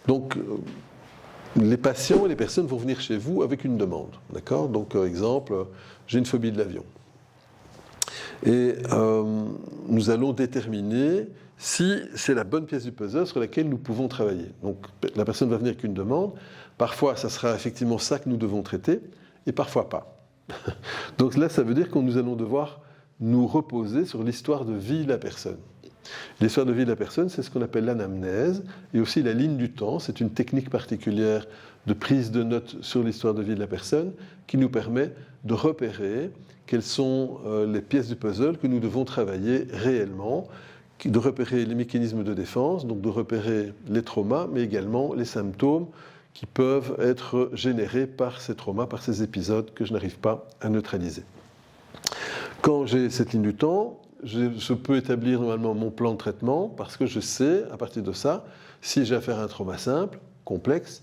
Donc, les patients et les personnes vont venir chez vous avec une demande. D'accord ? Donc, exemple, j'ai une phobie de l'avion. Et nous allons déterminer si c'est la bonne pièce du puzzle sur laquelle nous pouvons travailler. Donc, la personne va venir avec une demande. Parfois, ça sera effectivement ça que nous devons traiter, et parfois pas. Donc là, ça veut dire que nous allons devoir nous reposer sur l'histoire de vie de la personne. L'histoire de vie de la personne, c'est ce qu'on appelle l'anamnèse, et aussi la ligne du temps. C'est une technique particulière de prise de notes sur l'histoire de vie de la personne qui nous permet de repérer quelles sont les pièces du puzzle que nous devons travailler réellement, de repérer les mécanismes de défense, donc de repérer les traumas, mais également les symptômes qui peuvent être générés par ces traumas, par ces épisodes que je n'arrive pas à neutraliser. Quand j'ai cette ligne du temps, je peux établir normalement mon plan de traitement parce que je sais, à partir de ça, si j'ai affaire à un trauma simple, complexe,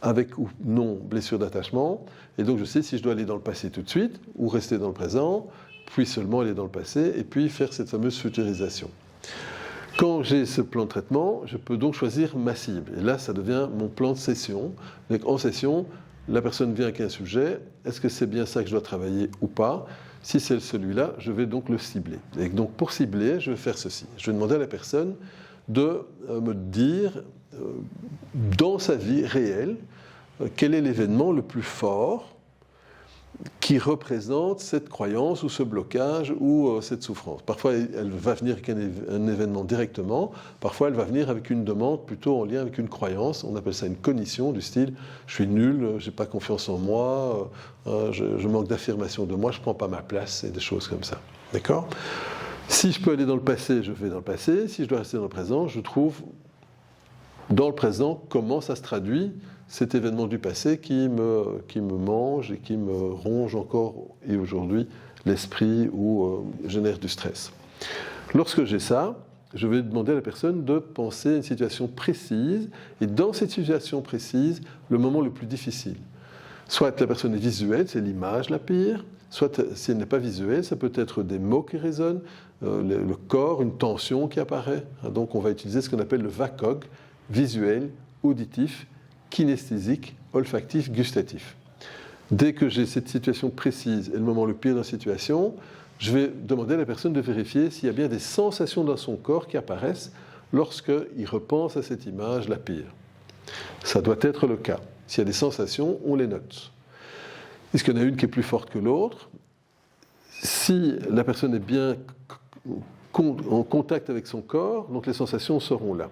avec ou non blessure d'attachement, et donc je sais si je dois aller dans le passé tout de suite ou rester dans le présent, puis seulement aller dans le passé, et puis faire cette fameuse futurisation. Quand j'ai ce plan de traitement, je peux donc choisir ma cible. Et là, ça devient mon plan de session. Donc, en session, la personne vient avec un sujet. Est-ce que c'est bien ça que je dois travailler ou pas ? Si c'est celui-là, je vais donc le cibler. Et donc, pour cibler, je vais faire ceci. Je vais demander à la personne de me dire, dans sa vie réelle, quel est l'événement le plus fort qui représente cette croyance ou ce blocage ou cette souffrance. Parfois, elle va venir avec un événement directement, parfois elle va venir avec une demande plutôt en lien avec une croyance, on appelle ça une cognition du style « je suis nul, je n'ai pas confiance en moi, je manque d'affirmation de moi, je ne prends pas ma place » et des choses comme ça. D'accord ? Si je peux aller dans le passé, je vais dans le passé. Si je dois rester dans le présent, je trouve dans le présent comment ça se traduit cet événement du passé qui me mange et qui me ronge encore et aujourd'hui l'esprit ou génère du stress. Lorsque j'ai ça, je vais demander à la personne de penser à une situation précise et dans cette situation précise, le moment le plus difficile. Soit la personne est visuelle, c'est l'image la pire, soit si elle n'est pas visuelle, ça peut être des mots qui résonnent, le corps, une tension qui apparaît. Donc on va utiliser ce qu'on appelle le VACOG, visuel, auditif, kinesthésique, olfactif, gustatif. Dès que j'ai cette situation précise et le moment le pire de la situation, je vais demander à la personne de vérifier s'il y a bien des sensations dans son corps qui apparaissent lorsqu'il repense à cette image la pire. Ça doit être le cas. S'il y a des sensations, on les note. Est-ce qu'il y en a une qui est plus forte que l'autre ? Si la personne est bien en contact avec son corps, donc les sensations seront là.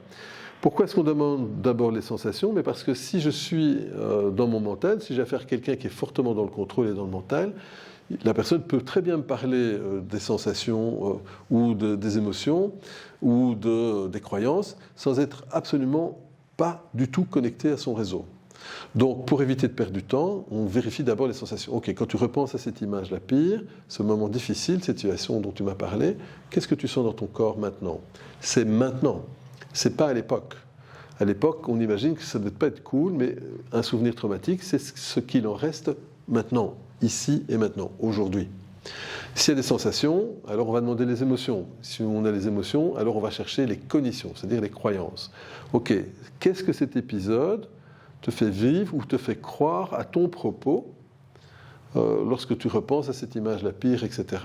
Pourquoi est-ce qu'on demande d'abord les sensations ? Mais parce que si je suis dans mon mental, si j'ai affaire à quelqu'un qui est fortement dans le contrôle et dans le mental, la personne peut très bien me parler des sensations ou des émotions ou des croyances sans être absolument pas du tout connecté à son réseau. Donc, pour éviter de perdre du temps, on vérifie d'abord les sensations. Ok, quand tu repenses à cette image la pire, ce moment difficile, cette situation dont tu m'as parlé, qu'est-ce que tu sens dans ton corps maintenant ? C'est maintenant. C'est pas à l'époque. À l'époque, on imagine que ça ne doit pas être cool, mais un souvenir traumatique, c'est ce qu'il en reste maintenant, ici et maintenant, aujourd'hui. S'il y a des sensations, alors on va demander les émotions. Si on a les émotions, alors on va chercher les cognitions, c'est-à-dire les croyances. Ok, qu'est-ce que cet épisode te fait vivre ou te fait croire à ton propos lorsque tu repenses à cette image la pire, etc.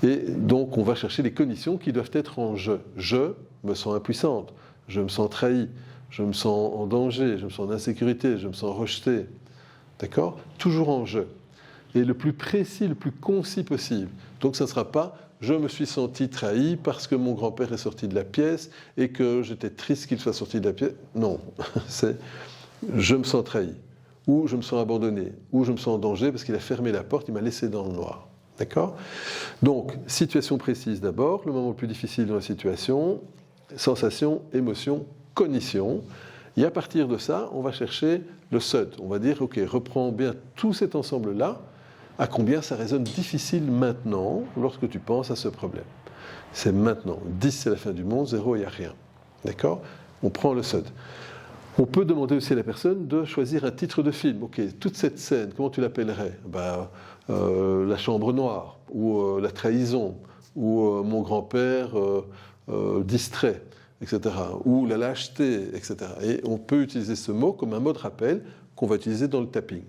Et donc, on va chercher les cognitions qui doivent être en je. Je me sens impuissante, je me sens trahi, je me sens en danger, je me sens en insécurité, je me sens rejeté. D'accord ? Toujours en je. Et le plus précis, le plus concis possible. Donc, ça ne sera pas « je me suis senti trahi parce que mon grand-père est sorti de la pièce et que j'étais triste qu'il soit sorti de la pièce ». Non, c'est « je me sens trahi » ou « je me sens abandonné » ou « je me sens en danger parce qu'il a fermé la porte, il m'a laissé dans le noir ». D'accord ? Donc, situation précise d'abord, le moment le plus difficile dans la situation, sensation, émotion, cognition. Et à partir de ça, on va chercher le SUD. On va dire, ok, reprends bien tout cet ensemble-là, à combien ça résonne difficile maintenant lorsque tu penses à ce problème. C'est maintenant. 10, c'est la fin du monde, 0, il n'y a rien. D'accord ? On prend le SUD. On peut demander aussi à la personne de choisir un titre de film. Ok, toute cette scène, comment tu l'appellerais ? La chambre noire, ou la trahison, ou mon grand-père distrait. etc. Ou la lâcheté, etc. Et on peut utiliser ce mot comme un mot de rappel qu'on va utiliser dans le tapping.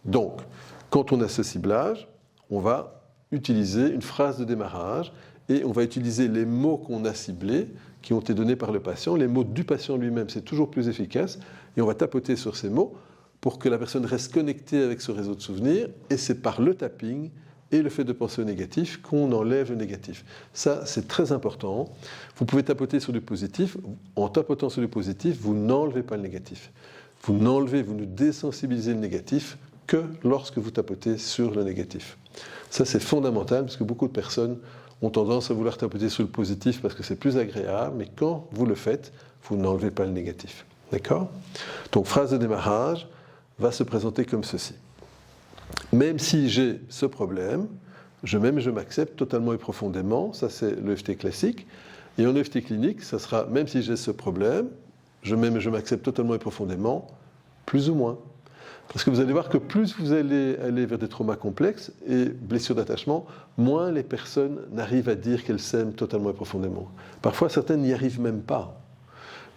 Donc, quand on a ce ciblage, on va utiliser une phrase de démarrage et on va utiliser les mots qu'on a ciblés, qui ont été donnés par le patient, les mots du patient lui-même, c'est toujours plus efficace, et on va tapoter sur ces mots pour que la personne reste connectée avec ce réseau de souvenirs, et c'est par le tapping et le fait de penser au négatif qu'on enlève le négatif. Ça, c'est très important. Vous pouvez tapoter sur du positif. En tapotant sur du positif, vous n'enlevez pas le négatif. Vous ne désensibilisez le négatif que lorsque vous tapotez sur le négatif. Ça, c'est fondamental, parce que beaucoup de personnes ont tendance à vouloir tapoter sur le positif parce que c'est plus agréable, mais quand vous le faites, vous n'enlevez pas le négatif. D'accord ? Donc, phrase de démarrage va se présenter comme ceci. Même si j'ai ce problème, je m'aime et je m'accepte totalement et profondément, ça c'est l'EFT classique. Et en EFT clinique, ça sera même si j'ai ce problème, je m'aime et je m'accepte totalement et profondément, plus ou moins. Parce que vous allez voir que plus vous allez aller vers des traumas complexes et blessures d'attachement, moins les personnes n'arrivent à dire qu'elles s'aiment totalement et profondément. Parfois, certaines n'y arrivent même pas.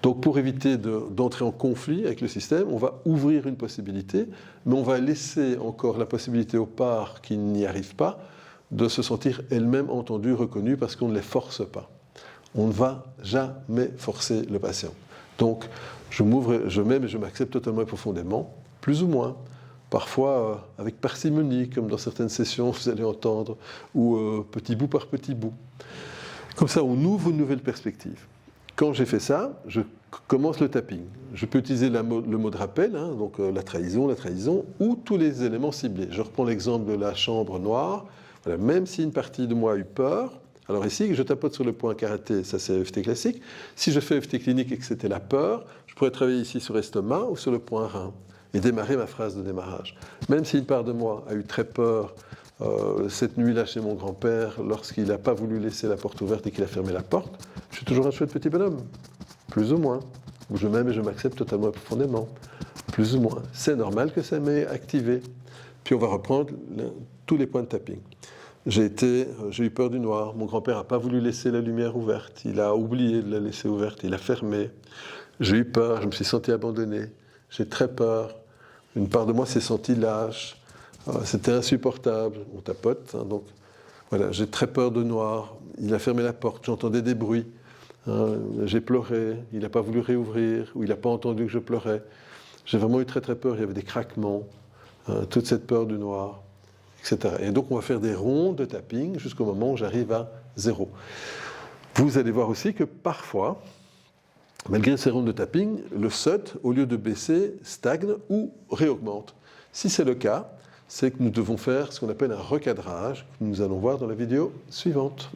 Donc pour éviter d'entrer en conflit avec le système, on va ouvrir une possibilité, mais on va laisser encore la possibilité aux parts qui n'y arrivent pas de se sentir elles-mêmes entendues, reconnues, parce qu'on ne les force pas. On ne va jamais forcer le patient. Donc je m'aime et je m'accepte totalement et profondément, plus ou moins. Parfois avec parcimonie, comme dans certaines sessions, vous allez entendre, ou petit bout par petit bout. Comme ça, on ouvre une nouvelle perspective. Quand j'ai fait ça, je commence le tapping. Je peux utiliser le mot de rappel, donc la trahison, ou tous les éléments ciblés. Je reprends l'exemple de la chambre noire. Voilà, même si une partie de moi a eu peur, alors ici, je tapote sur le point karaté, ça c'est EFT classique. Si je fais EFT clinique et que c'était la peur, je pourrais travailler ici sur estomac ou sur le point rein et démarrer ma phrase de démarrage. Même si une part de moi a eu très peur cette nuit-là chez mon grand-père, lorsqu'il n'a pas voulu laisser la porte ouverte et qu'il a fermé la porte, je suis toujours un chouette petit bonhomme, plus ou moins. Où je m'aime et je m'accepte totalement et profondément, plus ou moins. C'est normal que ça m'ait activé. Puis on va reprendre tous les points de tapping. J'ai eu peur du noir. Mon grand-père n'a pas voulu laisser la lumière ouverte. Il a oublié de la laisser ouverte. Il a fermé. J'ai eu peur. Je me suis senti abandonné. J'ai très peur. Une part de moi s'est sentie lâche. C'était insupportable. On tapote. Donc voilà, j'ai très peur de noir. Il a fermé la porte. J'entendais des bruits. J'ai pleuré. Il n'a pas voulu réouvrir. Ou il n'a pas entendu que je pleurais. J'ai vraiment eu très très peur. Il y avait des craquements. Toute cette peur du noir. Etc. Et donc on va faire des rondes de tapping jusqu'au moment où j'arrive à 0. Vous allez voir aussi que parfois, malgré ces rondes de tapping, le SUT, au lieu de baisser, stagne ou réaugmente. Si c'est le cas, c'est que nous devons faire ce qu'on appelle un recadrage, que nous allons voir dans la vidéo suivante.